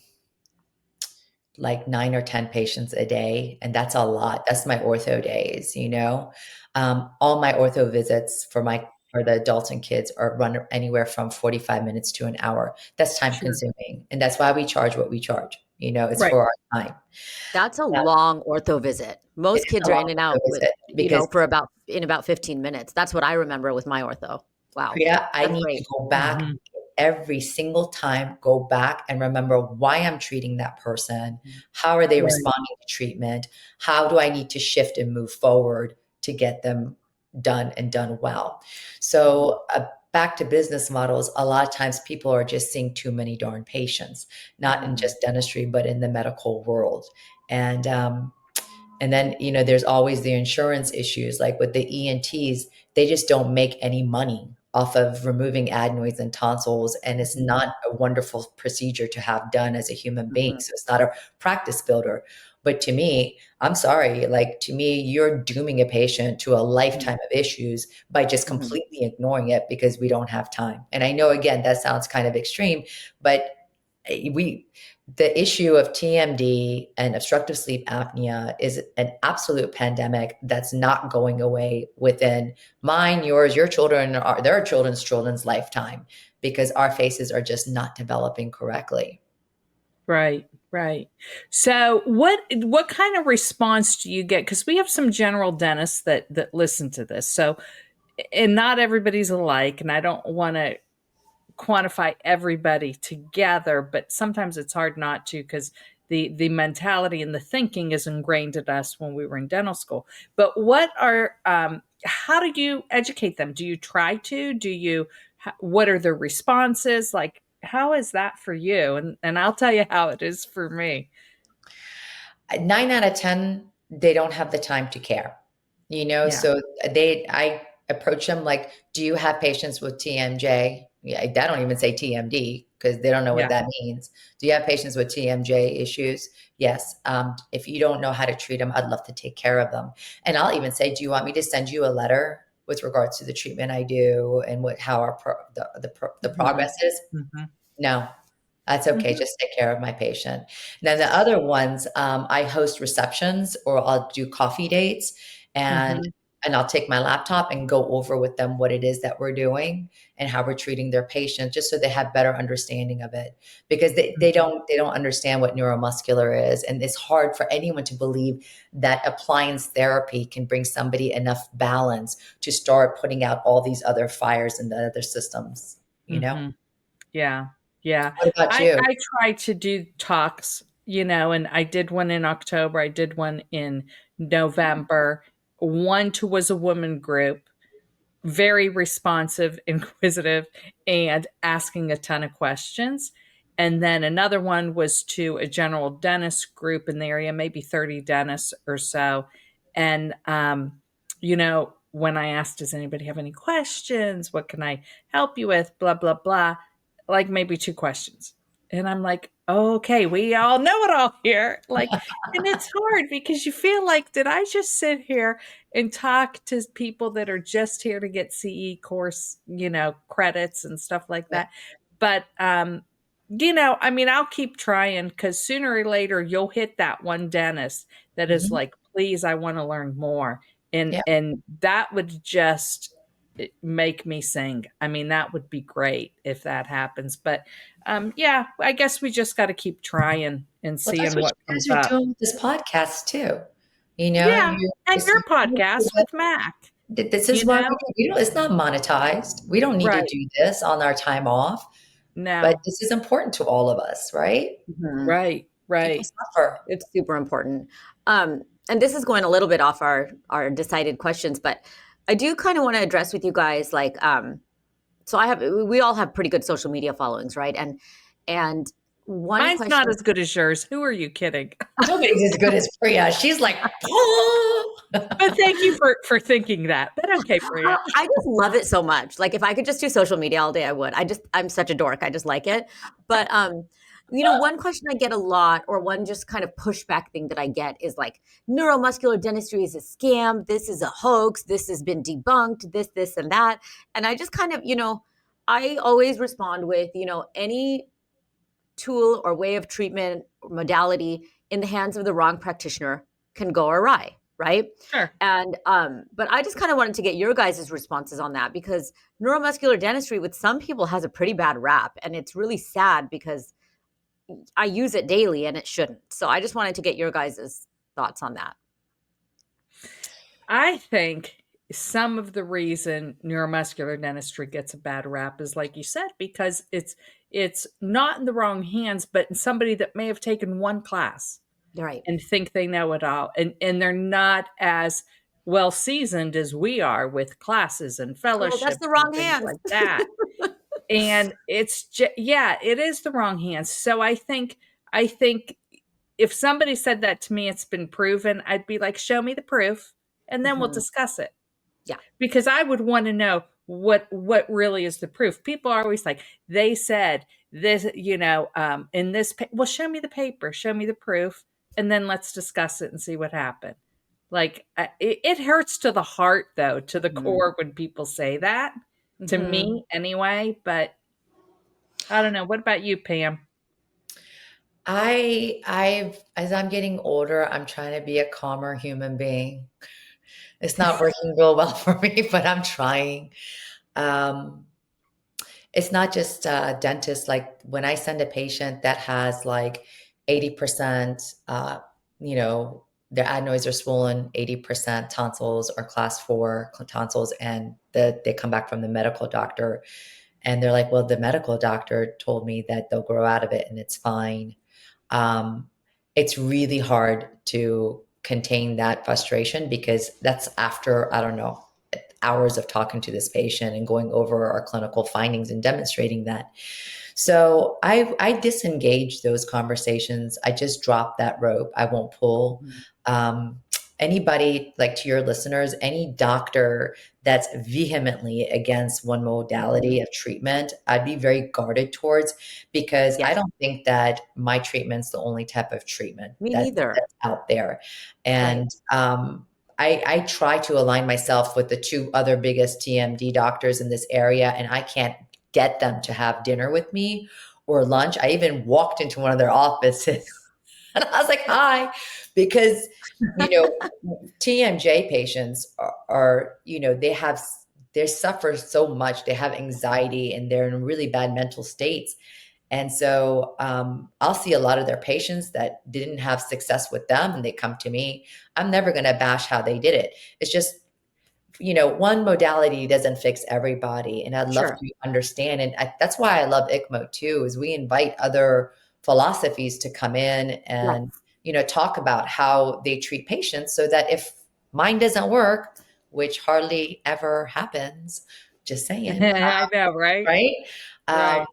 like 9 or 10 patients a day, and that's a lot. That's my ortho days, you know. All my ortho visits for the adults and kids are run anywhere from 45 minutes to an hour. That's time Sure. consuming, and that's why we charge what we charge. You know, it's Right. for our time. That's a long ortho visit. Most It's kids a are long in and out ortho with, visit because for about 15 minutes. That's what I remember with my ortho. Wow. Priya, I That's need great. to go back every single time, go back and remember why I'm treating that person. How are they Right. responding to treatment? How do I need to shift and move forward to get them done and done well? So, back to business models, a lot of times people are just seeing too many darn patients, not in just dentistry, but in the medical world. And then, you know, there's always the insurance issues, like with the ENTs, they just don't make any money off of removing adenoids and tonsils. And it's not a wonderful procedure to have done as a human being. So it's not a practice builder. But to me, I'm sorry, like to me, you're dooming a patient to a lifetime of issues by just completely ignoring it because we don't have time. And I know, again, that sounds kind of extreme, but the issue of TMD and obstructive sleep apnea is an absolute pandemic that's not going away within mine, yours, your children, their children's lifetime, because our faces are just not developing correctly. Right, right. So what kind of response do you get? Because we have some general dentists that listen to this. So, and not everybody's alike, and I don't want to quantify everybody together, but sometimes it's hard not to because the mentality and the thinking is ingrained in us when we were in dental school. But what are how do you educate them? Do you try to? What are the responses? Like, how is that for you? And I'll tell you how it is for me. 9 out of 10, they don't have the time to care, you know? Yeah. So I approach them like, do you have patients with TMJ? Yeah, I don't even say TMD because they don't know what that means. Do you have patients with TMJ issues? Yes. If you don't know how to treat them, I'd love to take care of them. And I'll even say, do you want me to send you a letter with regards to the treatment I do and how our the progress is? No, that's okay. Just take care of my patient. And then the other ones, I host receptions or I'll do coffee dates and I'll take my laptop and go over with them what it is that we're doing and how we're treating their patient, just so they have better understanding of it, because they don't understand what neuromuscular is. And it's hard for anyone to believe that appliance therapy can bring somebody enough balance to start putting out all these other fires in the other systems, you know? Yeah. Yeah. What about you? I try to do talks, and I did one in October. I did one in November. One was a woman group, very responsive, inquisitive, and asking a ton of questions. And then another one was to a general dentist group in the area, maybe 30 dentists or so. And, when I asked, does anybody have any questions? What can I help you with? Blah, blah, blah. Like maybe 2 questions. And I'm like, okay, we all know it all here. Like, and it's hard because you feel like, did I just sit here and talk to people that are just here to get CE course, credits and stuff like that? But, I'll keep trying because sooner or later you'll hit that one dentist that is like, please, I want to learn more. And that would just make me sing. I mean, that would be great if that happens. But I guess we just got to keep trying and Well, that's seeing what what you comes guys are up. doing with this podcast too. You know, Yeah, and your podcast with Mac. This is you why know? it's not monetized. We don't need to Right. do this on our time off, but No. this is important to all of us, right? Mhm. Right. People Right. suffer. It's super important. And this is going a little bit off our decided questions, but I do kind of want to address with you guys, like, so we all have pretty good social media followings, right? And one Mine's not question. as good as yours. Who are you kidding? Nobody's as good as Priya. She's like, oh. But thank you for thinking that. But okay, Priya. I just love it so much. Like if I could just do social media all day, I would. I'm such a dork. I just like it. But one question I get a lot, or one just kind of pushback thing that I get is like neuromuscular dentistry is a scam. This is a hoax. This has been debunked. This, and that. And I just kind of, I always respond with, any tool or way of treatment or modality in the hands of the wrong practitioner can go awry, right? Sure. And but I just kind of wanted to get your guys' responses on that, because neuromuscular dentistry with some people has a pretty bad rap, and it's really sad because I use it daily and it shouldn't. So I just wanted to get your guys' thoughts on that. I think some of the reason neuromuscular dentistry gets a bad rap is, like you said, because it's not in the wrong hands, but in somebody that may have taken one class Right. and think they know it all, and they're not as well seasoned as we are with classes and Oh, that's fellowships the and wrong things hands. like that. And yeah, it is the wrong hands. So I think if somebody said that to me, it's been proven, I'd be like, show me the proof and then we'll Mhm. discuss it. Yeah. Because I would want to know what really is the proof. People are always like, they said this, in this well, show me the paper, show me the proof, and then let's discuss it and see what happened. Like it hurts to the heart, though, to the Mhm. core when people say that, to Mhm. me anyway. But I don't know. What about you, Pam? As I'm getting older, I'm trying to be a calmer human being. It's not working real well for me, but I'm trying. Um, it's not just dentists. Like when I send a patient that has like 80%, their adenoids are swollen, 80% tonsils or class 4 tonsils, and they come back from the medical doctor and they're like, well, the medical doctor told me that they'll grow out of it and it's fine. Um, it's really hard to contain that frustration because that's after, I don't know, hours of talking to this patient and going over our clinical findings and demonstrating that. So I disengage those conversations. I just drop that rope. I won't pull. Mhm. Anybody, like to your listeners, any doctor that's vehemently against one modality Mhm. of treatment, I'd be very guarded towards, because I Yes. don't think that my treatment's the only type of treatment Me neither. that's out there. Right. And I try to align myself with the two other biggest TMD doctors in this area, and I can't get them to have dinner with me or lunch. I even walked into one of their offices and I was like, hi, because, you know, TMJ patients are they suffer so much. They have anxiety and they're in really bad mental states. And so I'll see a lot of their patients that didn't have success with them and they come to me. I'm never going to bash how they did it. It's just, one modality doesn't fix everybody. And I'd love Sure. to understand. And that's why I love ICMO too, is we invite other philosophies to come in and, Yes. talk about how they treat patients so that if mine doesn't work, which hardly ever happens, just saying, I know, right? right? Um, Right.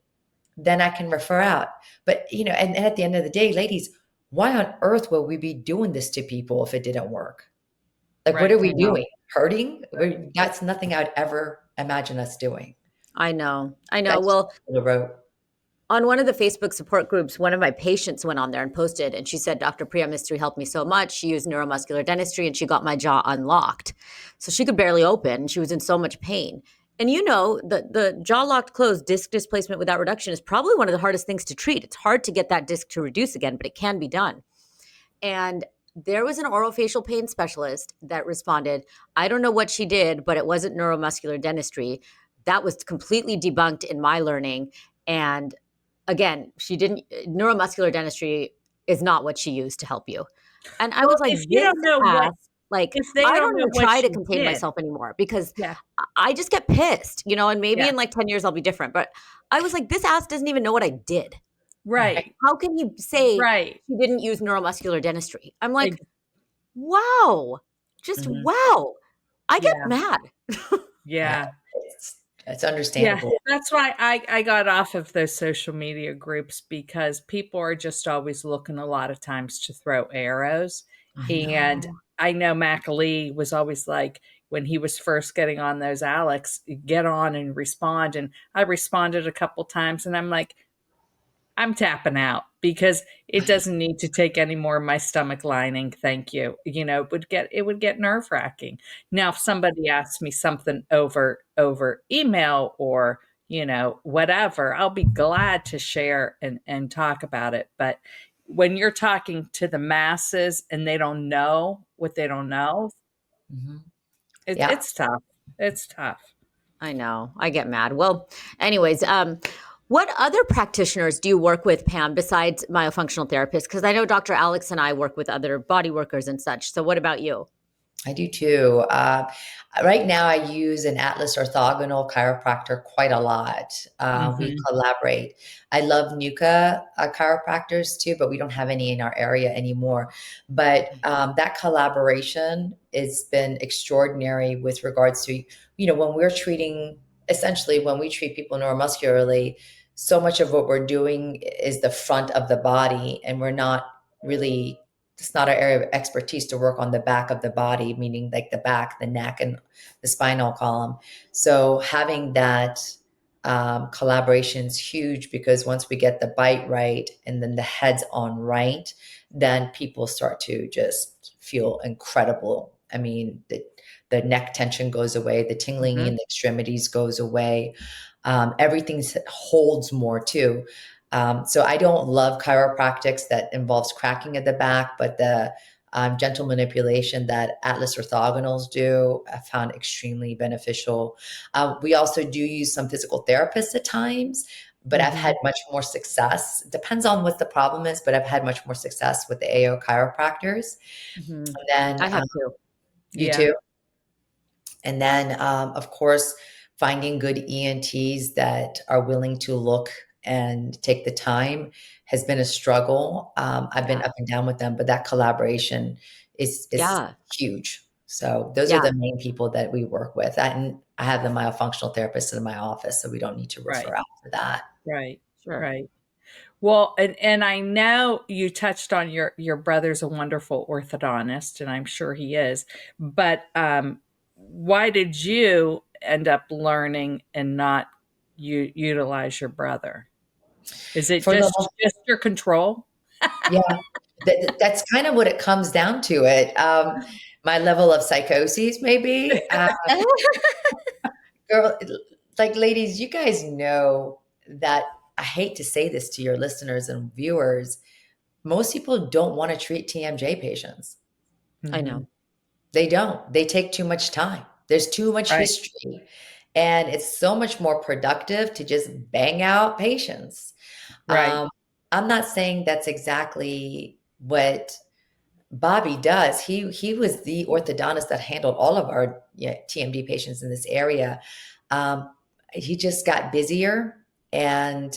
then I can refer out. But, and at the end of the day, ladies, why on earth would we be doing this to people if it didn't work? Like, what Right. are I we know. doing? Hurting? That's nothing I'd ever imagine us doing. I know. I know. That's Well, the road. on one of the Facebook support groups, one of my patients went on there and posted, and she said, Dr. Priya Mistry helped me so much. She used neuromuscular dentistry and she got my jaw unlocked. So she could barely open. She was in so much pain. And the jaw locked closed disc displacement without reduction is probably one of the hardest things to treat. It's hard to get that disc to reduce again, but it can be done. And there was an orofacial pain specialist that responded, I don't know what she did, but it wasn't neuromuscular dentistry. That was completely debunked in my learning. And again, she didn't, neuromuscular dentistry is not what she used to help you. And I Well, was like, if you this don't know what ass. Like, If they I don't don't know even what try to you contain did. myself anymore because Yeah. I just get pissed, and maybe Yeah. in like 10 years I'll be different. But I was like, this ass doesn't even know what I did. Right. How can he say Right. he didn't use neuromuscular dentistry? I'm like, Ex- wow, just Mhm. wow. I get Yeah. mad. Yeah, Yeah. it's Yeah, understandable. that's why I got off of those social media groups because people are just always looking a lot of times to throw arrows. I And know. I know Mac Lee was always like, when he was first getting on those Alex, get on and respond. And I responded a couple times and I'm like, I'm tapping out because it doesn't need to take any more of my stomach lining. Thank you. It would get nerve wracking. Now, if somebody asks me something over email or whatever, I'll be glad to share and talk about it. But when you're talking to the masses and they don't know what they don't know, Mhm. it, Yeah. it's tough. It's tough. I know. I get mad. Well, anyways, what other practitioners do you work with, Pam, besides myofunctional therapists? Because I know Dr. Alex and I work with other body workers and such. So what about you? I do too. Right now, I use an Atlas orthogonal chiropractor quite a lot. We Hmm. collaborate. I love NUCA chiropractors too, but we don't have any in our area anymore. But that collaboration has been extraordinary with regards to, when we're treating, essentially, when we treat people neuromuscularly, so much of what we're doing is the front of the body, and we're not really it's not our area of expertise to work on the back of the body, meaning like the back, the neck, and the spinal column. So having that collaboration is huge because once we get the bite right and then the heads on right, then people start to just feel incredible. I mean, the neck tension goes away, the tingling Mm-hmm. in the extremities goes away. Everything holds more too. So I don't love chiropractics that involves cracking at the back, but the gentle manipulation that Atlas orthogonals do, I found extremely beneficial. We also do use some physical therapists at times, but I've Hmm. had much more success. It depends on what the problem is, but I've had much more success with the AO chiropractors. Mm-hmm. And I then have too. you Yeah. too. And then, of course, finding good ENTs that are willing to look and take the time has been a struggle. I've been Yeah. up and down with them, but that collaboration is Yeah. huge. So those are Yeah. the main people that we work with. And I have the myofunctional therapist in my office, so we don't need to refer Right. out for that. Right. Sure. Right. Well, and I know you touched on your brother's a wonderful orthodontist, and I'm sure he is. But why did you end up learning and not utilize your brother? Is it For the just your control? Yeah, that's kind of what it comes down to. It my level of psychosis, maybe. Girl, like ladies, you guys know that I hate to say this to your listeners and viewers. Most people don't want to treat TMJ patients. I Hmm. know. They don't. They take too much time. There's too much Right. history. And it's so much more productive to just bang out patients. Right. Um, I'm not saying that's exactly what Bobby does. He was the orthodontist that handled all of our TMD patients in this area. He just got busier, and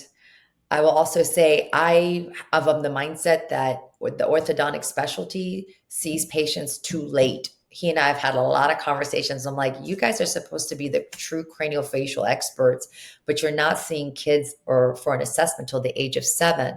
I will also say I am of the mindset that the orthodontic specialty sees patients too late. He and I have had a lot of conversations. I'm like, you guys are supposed to be the true craniofacial experts, but you're not seeing kids or for an assessment until the age of 7.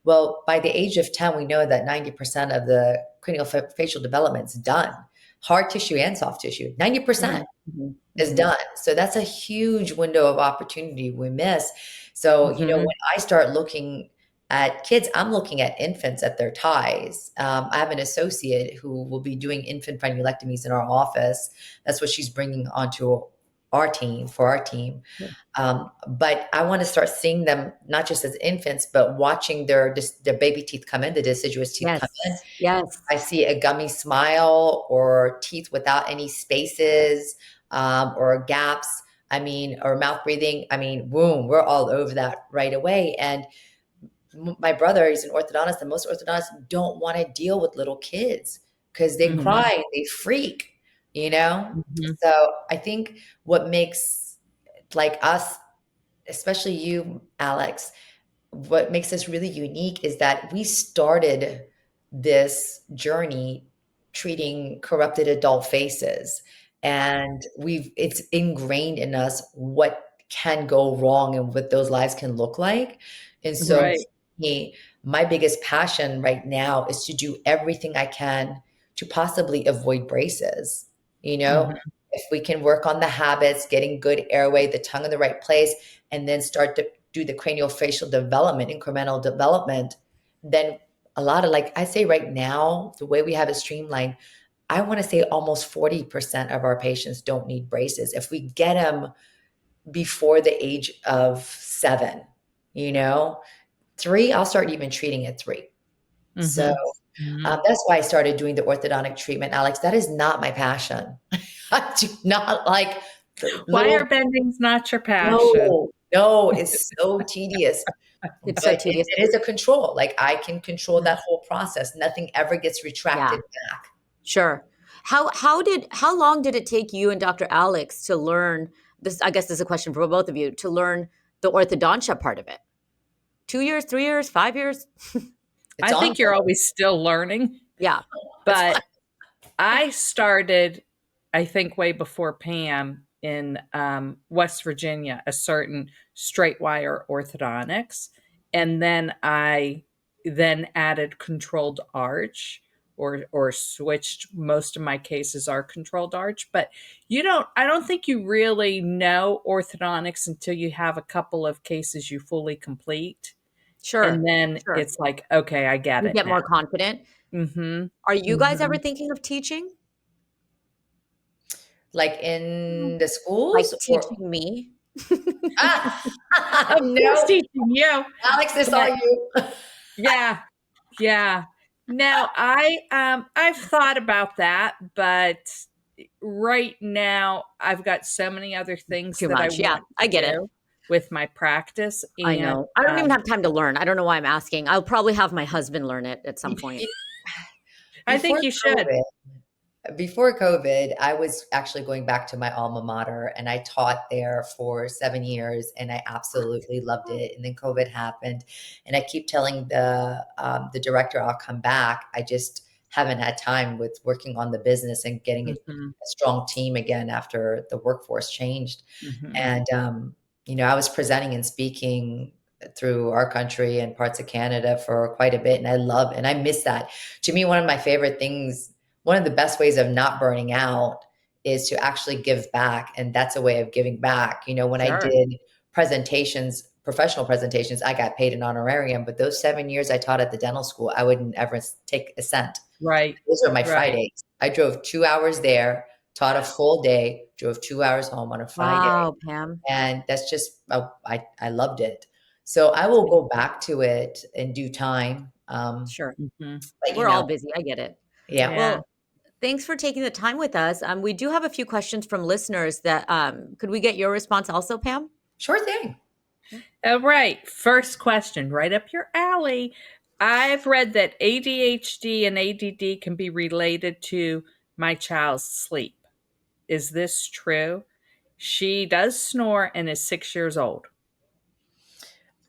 Well, by the age of 10, we know that 90% of the craniofacial development is done. Hard tissue and soft tissue, 90% Mm-hmm. is Mm-hmm. done. So that's a huge window of opportunity we miss. So, Mm-hmm. when I start looking at kids, I'm looking at infants at their ties. I have an associate who will be doing infant frenulectomies in our office. That's what she's bringing onto our team for our team. But I want to start seeing them not just as infants, but watching their baby teeth come in, the deciduous teeth come in. Yes. Yes. I see a gummy smile or teeth without any spaces or gaps. I mean, or mouth breathing. I mean, boom, we're all over that right away. And my brother, he's an orthodontist, and most orthodontists don't want to deal with little kids because they Mhm. cry, they freak, you know? Mhm. So I think what makes like us, especially you, Alex, what makes us really unique is that we started this journey treating corrupted adult faces, and it's ingrained in us what can go wrong and what those lives can look like. And so Right. me, my biggest passion right now is to do everything I can to possibly avoid braces. You know, Mhm. if we can work on the habits, getting good airway, the tongue in the right place, and then start to do the craniofacial development, incremental development, then a lot of, like I say right now, the way we have it streamlined, I want to say almost 40% of our patients don't need braces. If we get them before the age of 7, you know, 3, I'll start even treating at 3. So Mhm. Mhm. that's why I started doing the orthodontic treatment, Alex. That is not my passion. I do not like the Wire little, bending's not your passion. no, no, it's so tedious. It's so But tedious. it is a control. Like I can control Yeah. that whole process. Nothing ever gets Yeah. retracted back. Sure. How long did it take you and Dr. Alex to learn this? I guess this is a question for both of you, to learn the orthodontia part of it. 2 years, 3 years, 5 years? It's I think you're ongoing. always still learning, Yeah. It's fun. but I started, I think, way before Pam in West Virginia, a certain straight wire orthodontics. And then I then added controlled arch or switched. Most of my cases are controlled arch, but I don't think you really know orthodontics until you have a couple of cases you fully complete. Sure. And then Sure. it's like, okay, I get You it get now. more confident. Mm-hmm. Are you guys ever Mm-hmm. thinking of teaching? Like in the Like schools or teaching me? Of course, no, teaching you, Alex, it's all but you. yeah, yeah. No, I've thought about that, but right now I've got so many other things Too that I much. Yeah, want to I get it. do with my practice, I and know. I don't even have time to learn. I don't know why I'm asking. I'll probably have my husband learn it at some point. I Before think you should. COVID, before COVID, I was actually going back to my alma mater and I taught there for 7 years and I absolutely loved it. And then COVID happened and I keep telling the director I'll come back. I just haven't had time with working on the business and getting Hmm. a strong team again after the workforce changed. Hmm. And, I was presenting and speaking through our country and parts of Canada for quite a bit. And and I miss that. To me, one of my favorite things, one of the best ways of not burning out is to actually give back. And that's a way of giving back. When I Sure. did presentations, professional presentations, I got paid an honorarium, but those 7 years I taught at the dental school, I wouldn't ever take a cent. Right, Those are my right. Fridays. I drove 2 hours there, taught a full day, drove 2 hours home on a Friday. Wow, Pam. And that's just, I loved it. So I will Sweet. go back to it in due time. Sure. Hmm. But We're all busy. I get it. yeah, Yeah. Well, thanks for taking the time with us. We do have a few questions from listeners that could we get your response also, Pam? sure thing. All right. First question, right up your alley. I've read that ADHD and ADD can be related to my child's sleep. Is this true? She does snore and is 6 years old,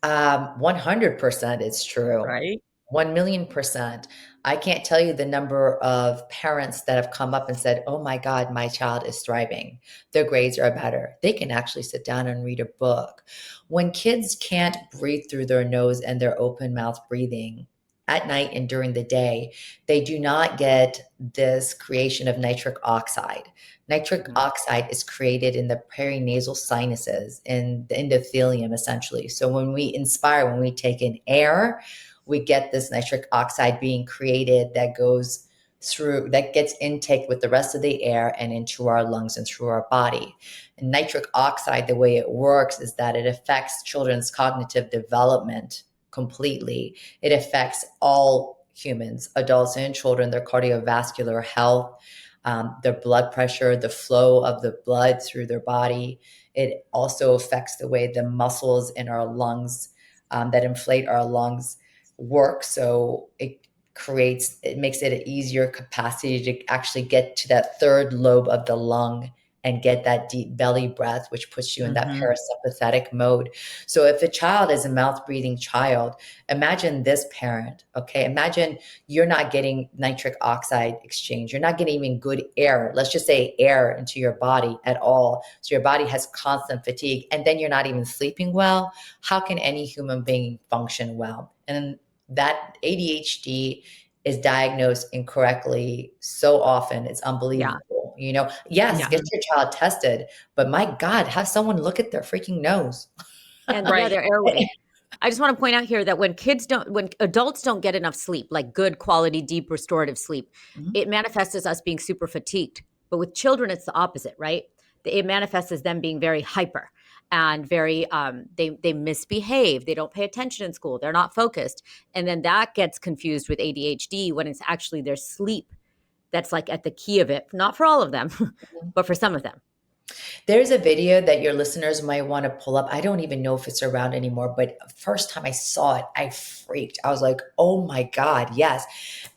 100% it's true. right? 1,000,000%. I can't tell you the number of parents that have come up and said, "Oh my God, my child is thriving. Their grades are better. They can actually sit down and read a book." When kids can't breathe through their nose and their open mouth breathing at night and during the day, they do not get this creation of nitric oxide. Nitric Mhm. oxide is created in the perinasal sinuses in the endothelium, essentially. So when we inspire, when we take in air, we get this nitric oxide being created that goes through, that gets intake with the rest of the air and into our lungs and through our body. And nitric oxide, the way it works is that it affects children's cognitive development completely. It affects all humans, adults and children, their cardiovascular health, their blood pressure, the flow of the blood through their body. It also affects the way the muscles in our lungs that inflate our lungs work. So it it makes it an easier capacity to actually get to that third lobe of the lung and get that deep belly breath, which puts you in that parasympathetic mode. So if a child is a mouth breathing child, imagine this parent, okay? Imagine you're not getting nitric oxide exchange. You're not getting even good air. Let's just say air into your body at all. So your body has constant fatigue, and then you're not even sleeping well. How can any human being function well? And that ADHD is diagnosed incorrectly so often. It's unbelievable. You know, yes, get your child tested, but my God, have someone look at their freaking nose. And their airway. I just want to point out here that when adults don't get enough sleep, like good quality, deep restorative sleep, it manifests as us being super fatigued. But with children, it's the opposite, right? It manifests as them being very hyper and very, they misbehave. They don't pay attention in school. They're not focused. And then that gets confused with ADHD when it's actually their sleep that's like at the key of it. Not for all of them, but for some of them. There's a video that your listeners might want to pull up. I don't even know if it's around anymore, but first time I saw it, I freaked. I was like, oh my God, yes.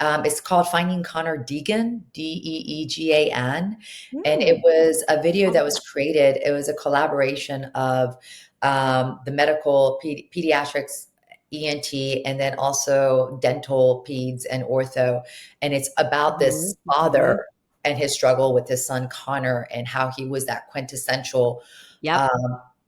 It's called Finding Connor Deegan, Deegan. And it was a video that was created. It was a collaboration of the medical pediatrics, ENT, and then also dental, peds, and ortho. And it's about this father and his struggle with his son Connor, and how he was that quintessential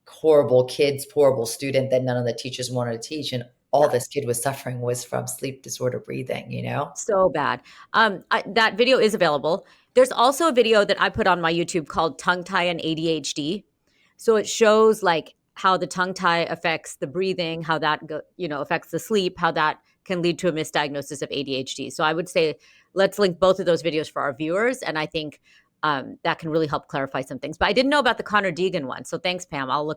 horrible student that none of the teachers wanted to teach, and all this kid was suffering was from sleep disorder breathing, you know? So bad. That video is available. There's also a video that I put on my YouTube called Tongue Tie and ADHD. So it shows like how the tongue tie affects the breathing, how that affects the sleep, how that can lead to a misdiagnosis of ADHD. So I would say let's link both of those videos for our viewers, and I think that can really help clarify some things. But I didn't know about the Connor Deegan one, so thanks, Pam. I'll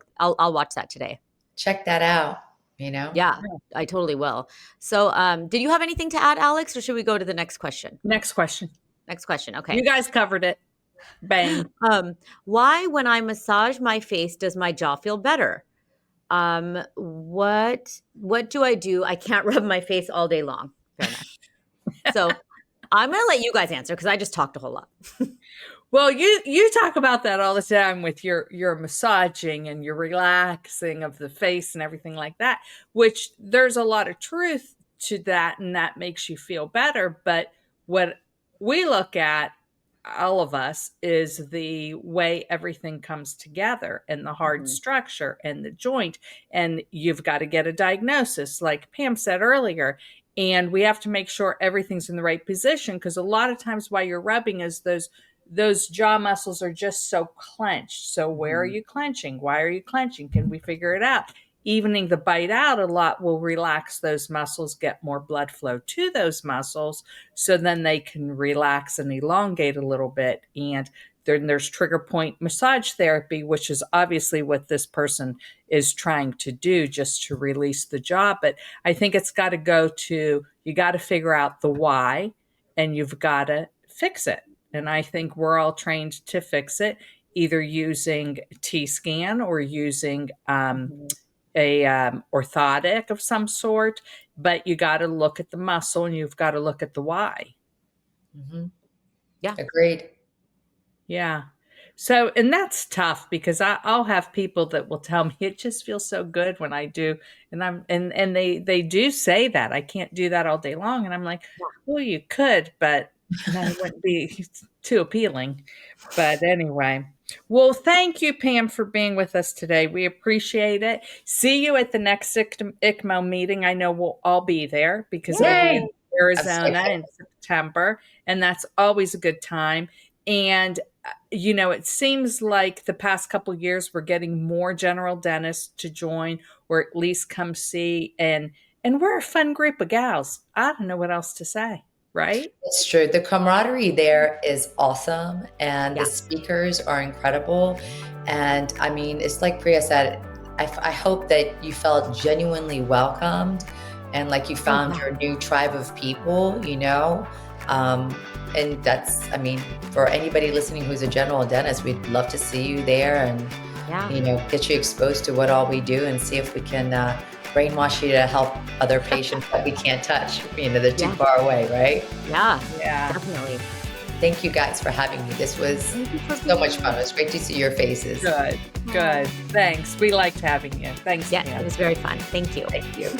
watch that today. Check that out. You know? Yeah, I totally will. So, did you have anything to add, Alex, or should we go to the next question? Next question. Okay. You guys covered it. Bang. Why, when I massage my face, does my jaw feel better? What do I do? I can't rub my face all day long. Fair enough. So I'm going to let you guys answer because I just talked a whole lot. Well, you talk about that all the time with your massaging and your relaxing of the face and everything like that, which there's a lot of truth to that, and that makes you feel better. But what we look at, all of us, is the way everything comes together and the hard structure and the joint. And you've got to get a diagnosis, like Pam said earlier. And we have to make sure everything's in the right position, because a lot of times while you're rubbing is those jaw muscles are just so clenched. So where are you clenching? Why are you clenching? Can we figure it out? Evening the bite out a lot will relax those muscles, get more blood flow to those muscles, so then they can relax and elongate a little bit. And then there's trigger point massage therapy, which is obviously what this person is trying to do, just to release the jaw. But I think it's got to go to, you got to figure out the why, and you've got to fix it. And I think we're all trained to fix it, either using T-scan or using a orthotic of some sort. But you got to look at the muscle, and you've got to look at the why. Yeah, agreed. Yeah. So, and that's tough, because I'll have people that will tell me it just feels so good when I do. And they do say that I can't do that all day long. And I'm like, well, you could, but that wouldn't be too appealing. But anyway, well, thank you, Pam, for being with us today. We appreciate it. See you at the next ICMO meeting. I know we'll all be there, because it'll be in Arizona in September, and that's always a good time. And it seems like the past couple of years we're getting more general dentists to join, or at least come see, and we're a fun group of gals. I don't know what else to say. Right? It's true. The camaraderie there is awesome, and the speakers are incredible. And I mean, it's like Priya said, I hope that you felt genuinely welcomed, and like you found your new tribe of people, and that's, I mean, for anybody listening who's a general dentist, we'd love to see you there, and get you exposed to what all we do, and see if we can brainwash you to help other patients that we can't touch. They're too Yeah. far away, right? Yeah, Yeah. definitely. Thank you guys for having me. This was Thank you for so being much fun. here. It was great to see your faces. Good. Thanks. We liked having you. Thanks, Yeah, Pam. it was very fun. Thank you. Thank you.